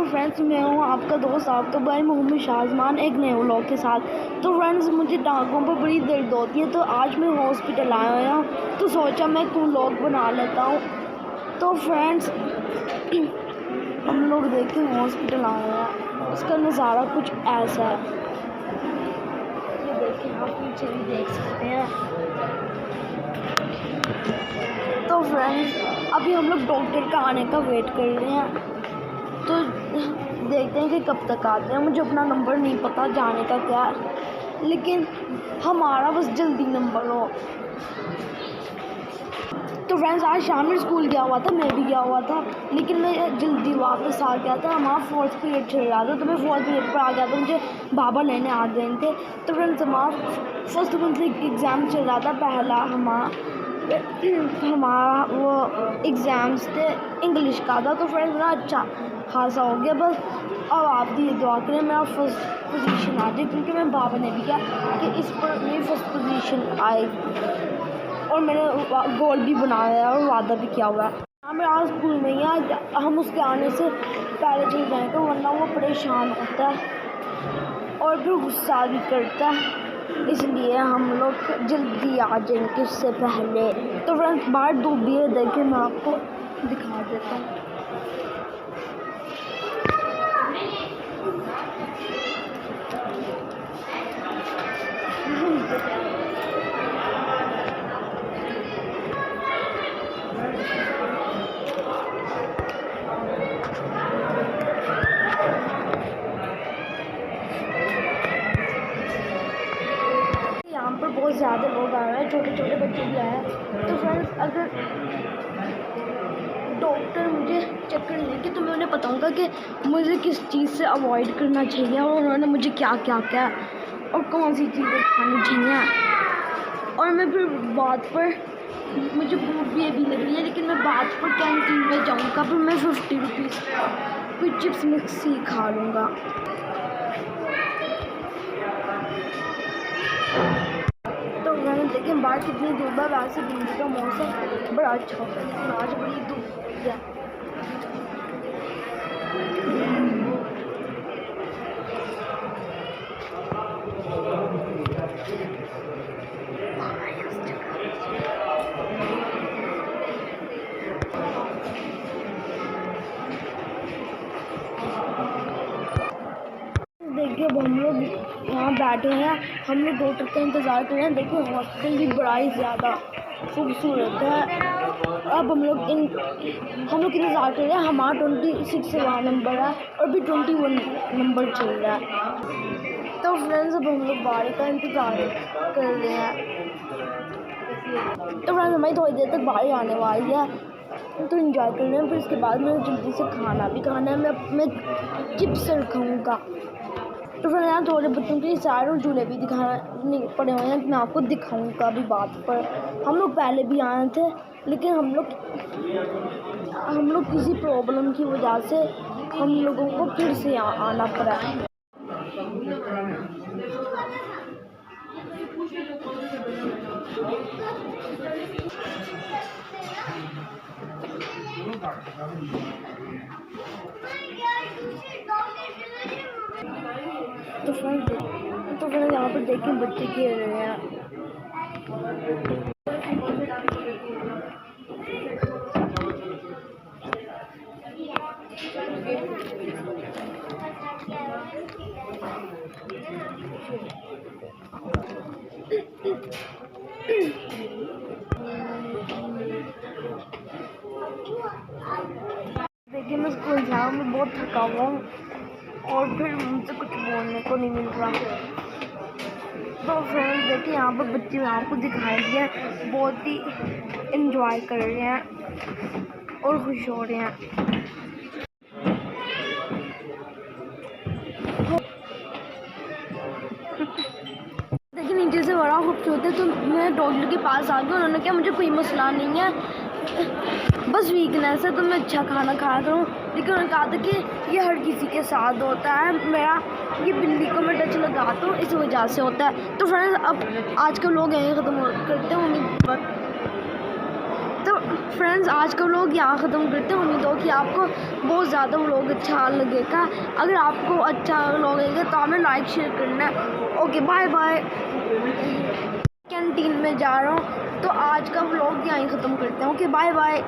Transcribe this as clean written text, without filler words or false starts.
Friends, मैं हूँ आपका दोस्त आपका भाई मोहम्मद शाहजमान एक नए व्लॉग के साथ। तो फ्रेंड्स, मुझे टांगों पर बड़ी दर्द होती है, तो आज मैं हॉस्पिटल आया हूँ, तो सोचा मैं व्लॉग बना लेता हूँ। तो फ्रेंड्स, हम लोग देखें हॉस्पिटल आए हैं, उसका नज़ारा कुछ ऐसा है। ये देखें, आप पीछे भी देख सकते हैं। तो फ्रेंड्स, अभी हम लोग डॉक्टर का आने का वेट कर रहे हैं, तो देखते हैं कि कब तक आते हैं। मुझे अपना नंबर नहीं पता जाने का क्या है, लेकिन हमारा बस जल्दी नंबर हो। तो फ्रेंड्स, आज शाम में स्कूल गया हुआ था, मैं भी गया हुआ था, लेकिन मैं जल्दी वापस आ गया था। हमारा 4th पीरियड चल रहा था, तो मैं 4th पीरियड पर आ गया था, मुझे बाबा लेने आ गए थे। तो फ्रेंड्स, हमारा फर्स्ट मंथ एग्ज़ाम चल रहा था, पहला हमारा वो एग्ज़ाम्स थे, इंग्लिश का था। तो फ्रेंड्स, मेरा अच्छा खासा हो गया, बस अब आप भी दुआ करें मेरा फर्स्ट पोजीशन आ जाए, क्योंकि मैं बाबा ने भी कहा कि इस पर मेरी फर्स्ट पोजीशन आएगी, और मैंने गोल भी बनाया है और वादा भी किया हुआ है। हमें आज स्कूल में ही आज हम उसके आने से पहले चल जाएंगे, वरना वो परेशान होता है और फिर गुस्सा भी करता है, इसलिए हम लोग जल्दी आ जाएंगे उससे पहले। तो फ्रेंड्स, बाहर धूप है, देखिए मैं आपको दिखा देता हूँ। यहाँ पर बहुत ज़्यादा लोग आ रहे हैं, छोटे छोटे बच्चे भी आए हैं। तो फ्रेंड्स, अगर डॉक्टर मुझे चेक कर लेंगे तो मैं उन्हें बताऊंगा कि मुझे किस चीज़ से अवॉइड करना चाहिए, और उन्होंने मुझे क्या क्या क्या और कौन सी चीज़ें खानी चाहिए। और मैं फिर बात पर, मुझे भूख भी अभी लग रही है, लेकिन मैं बात पर कैंटीन में जाऊँगा, फिर मैं 50 रुपीज़ कोई चिप्स मिक्सी खा लूँगा। तो मैंने देखिए बाहर कितनी धूप है, वैसे दिल्ली का मौसम बड़ा अच्छा होता है, लेकिन आज बड़ी धूप है। देखिए, अब हम लोग यहाँ बैठे हैं, हम लोग डॉक्टर का इंतज़ार कर रहे हैं। देखिए, हॉस्पिटल भी बड़ा ही ज़्यादा खूबसूरत है। अब हम लोग इंतज़ार कर रहे हैं। हमारा 26 नंबर है और भी 21 नंबर चल रहा है। तो फ्रेंड्स, अब हम लोग बारी का इंतज़ार कर रहे हैं। तो फ्रेंड्स, हमारी थोड़ी देर तक बारी आने वाली है, तो इंजॉय कर रहे हैं। फिर इसके बाद मुझे जल्दी से खाना भी खाना है, मैं चिप्स खाऊँगा। तो फिर यहाँ थोड़े बच्चों के सारे और झूले भी दिखाने पड़े हुए हैं, मैं आपको दिखाऊंगा अभी बात पर। हम लोग पहले भी आए थे, लेकिन हम लोग किसी प्रॉब्लम की वजह से हम लोगों को फिर से यहाँ आना पड़ा। तो फिर यहाँ पर देखिए बच्चे खेल रहे हैं। देखिए, मैं स्कूल से आया, मैं बहुत थका हुआ हूँ और फिर मुझसे कुछ बोलने को नहीं मिल रहा। तो फ्रेंड्स देखिए यहाँ पर बच्चे आपको दिखाई दिए बहुत ही एंजॉय कर रहे हैं और खुश हो रहे हैं। देखिए नीचे से बड़ा खूबसूरत है। तो मैं डॉक्टर के पास आ गई, उन्होंने कहा मुझे कोई मसला नहीं है, बस वीकनेस है, तो मैं अच्छा खाना खाया करूँ। लेकिन उन्होंने कहा था कि ये हर किसी के साथ होता है, मेरा ये बिल्ली को मैं टच लगाता हूँ इस वजह से होता है। तो फ्रेंड्स अब आज के लोग यहीं ख़त्म करते हैं उम्मीद। तो फ्रेंड्स आज का व्लॉग यहाँ ख़त्म करते हैं। उम्मीद हो कि आपको बहुत ज़्यादा व्लॉग अच्छा लगेगा। अगर आपको अच्छा व्लॉग लगेगा तो हमें लाइक शेयर करना है। Okay bye bye. कैंटीन में जा रहा हूँ, तो आज का व्लॉग यहीं ख़त्म करते हैं। Okay bye bye.